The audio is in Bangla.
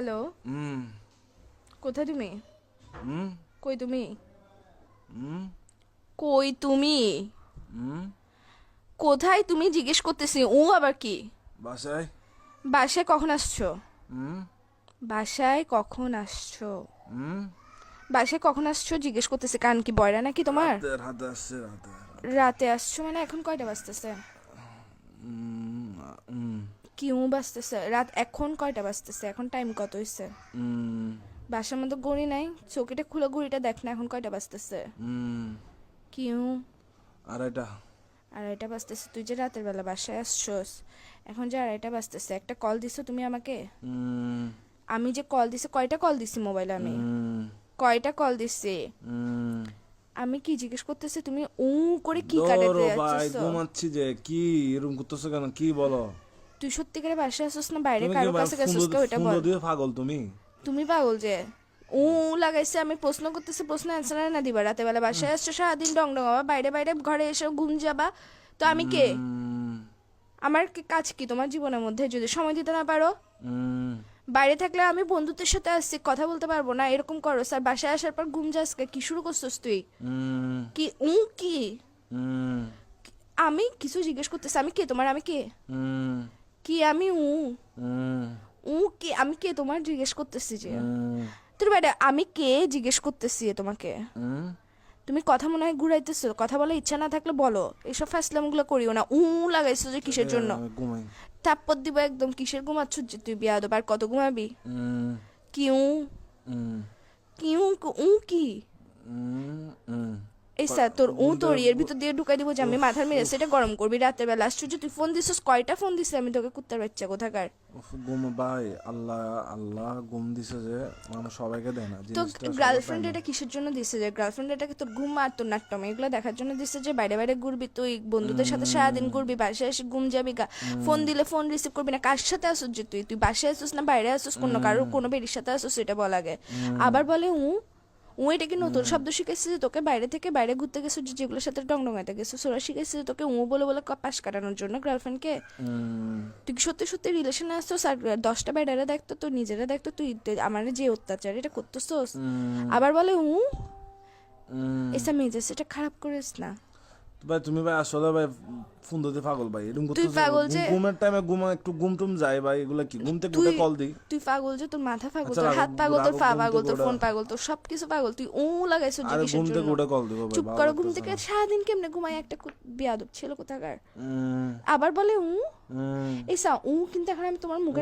হ্যালো, হুম কোথায় তুমি? হুম কই তুমি? হুম কই তুমি? হুম কোথায় তুমি জিজ্ঞেস করতেছি। আবার কি? বাসায়। বাসায় কখন আসছো? হুম বাসায় কখন আসছো? হুম বাসায় কখন আসছো জিজ্ঞেস করতেছি। কান কি বয়রা নাকি তোমার? রাতে রাতে আসছে রাতে রাতে। রাতে আসছো মানে এখন কয়টা বাজতেছে? হুম হুম কি বাজতেছে? রাত এখন কয়টা বাজতেছে? এখন টাইম কত হইছে? হুম বাসার মধ্যে ঘড়ি নাই? চোখেটা খুলে ঘড়িটা দেখ না, এখন কয়টা বাজতেছে? হুম কি আড়াইটা। আড়াইটা বাজতেছে? তুই যে রাতের বেলা বাসায় আসছোস, এখন যে আড়াইটা বাজতেছে, একটা কল দিছো তুমি আমাকে? হুম আমি যে কল দিছি, কয়টা কল দিছি মোবাইলে আমি? হুম কয়টা কল দিছি? হুম আমি কি জিজ্ঞেস করতেছি, তুমি করে কি কাটাতে দৌড়ো ভাই, যাচ্ছিস? ঘুমাচ্ছি যে। কি এরকম করতেছো কেন? কি বলো? তুই সত্যিকারে বাসায় আসছিস না বাইরে তুমি কি কারো ভাই কাছে গেছিস? কে ওইটা ফুন্দো বল। দিয়ে পাগল তুমি? তুমি পাগল যে লাগাইছে, আমি প্রশ্ন করতেছি, প্রশ্ন অ্যান্সার না দিবা? রাতে বেলা বাসায় আসছো, সারাদিন ডং ডং আবার বাইরে বাইরে ঘরে এসে ঘুম যাবা। তো আমি কে? হুম আমার কি কাজ কি তোমার জীবনের মধ্যে যদি সময় দিতে না পারো? হুম বাইরে থাকলে আমি বন্ধুত্বের সাথে আসছি, কথা বলতে পারবো না এরকম করো স্যার? বাসায় আসার পর ঘুম যাস কে? কি শুরু করছিস তুই? হুম কি কি? হুম আমি কিছু জিজ্ঞেস করতেছি, আমি কে তোমার? আমি কে? হুম কি আমি হুম কি? আমি কে তোমার জিজ্ঞেস করতেছি যে? হুম তোর বাইরে আমি কে জিজ্ঞেস করতেছি তোমাকে? হুম তুমি কথা মনে হয় ঘুরাইতেছো, কথা বলার ইচ্ছা না থাকলে বলো, এসব ফাসলামগুলো করিও না। লাগাইছো যে কিসের জন্য? আমি ঘুমাই। থাপ্পড় দিব একদম। কিসের ঘুমাচ্ছ যে তুই? বিয়াদব, আর কত ঘুমাবি? হুম কি হুম কি কি? হুম হুম এই স্যার তোর ঘুম তোর থেকে এর ভিতর দিয়ে ঢুকাই দিব যে আমি উফ মাথার মেরে উফ সেটা গরম করবি রাতের বেলা? আশ্চর্য, তুই ফোন দিছিস? কয়টা ফোন দিছিস আমি তোকে, কুত্তার বাচ্চা কোথাকার? উফ, ঘুম ভাই, আল্লাহ আল্লাহ ঘুম দিছে যে, মানুষ সবাইকে দেয় না তো জিনিসটা, সবার পায় গার্লফ্রেন্ড না। এটা কিসের জন্য দিছে? যে গার্লফ্রেন্ড এটাকে তোর ঘুম আর তোর নাট্যম এগুলো দেখার জন্য দিছে যে বাইরে বাইরে ঘুরবি তুই, বন্ধুদের সাথে সারাদিন হুম ঘুরবি, বাসায় এসে ঘুম যাবি গা। ফোন হুম দিলে ফোন রিসিভ করবি না। কার সাথে আসছিস যে তুই বাসায় আসছিস না বাইরে আসছিস? কোনো কারোর কোনো বেরির সাথে আসছিস এটা বল আগে। হুম আবার বলে এটা কি নতুন হুম শব্দ শিখেছিস যে তোকে? বাইরে থেকে বাইরে ঘুরতে গেছিস, যেগুলোর সাথে ডংডঙাইতে গেছিস ওরা শিখেছিস যে তোকে বলে বলে পাশ কাটানোর জন্য গার্লফ্রেন্ডকে? হুম তুই কি সত্যি সত্যি রিলেশনে আসছোস? আর 10টা বেডারে দেখতো, তো নিজেরা দেখতো তুই আমার যে অত্যাচার এটা করতেছোস। হুম আবার বলে হুম এসা মেজাজ এটা খারাপ করিস না। ভাই তুমি ভাই আসলে ভাই ফোন দিতে পাগল ভাই, এরকম তুই করতেছে। পাগল যে ঘুমের টাইমে একটু ঘুম টুম যায় ভাই, এগুলা কি? ঘুম থেকে তুই উঠে কল দিই। তুই পাগল যে তোর মাথা পাগল, আচ্ছা তোর রাখো হাত পাগল, তোর রাখো, পা ঘুম পাগল, থেকে তোর ওঠে। ফোন পাগল, তোর সবকিছু পাগল। তুই লাগাইছো যে আরে ঘুম কিসের থেকে জন্য? উঠে কল দিব ভাই, চুপ ভালো করো, ঘুম লাগতেছে থেকে না। সারাদিন কেমনে ঘুমায় একটা বিয়াদব ছিল কোথাকার। হুম আবার বলে হুম এসা কিন্তু এখন আমি তোমার মুখের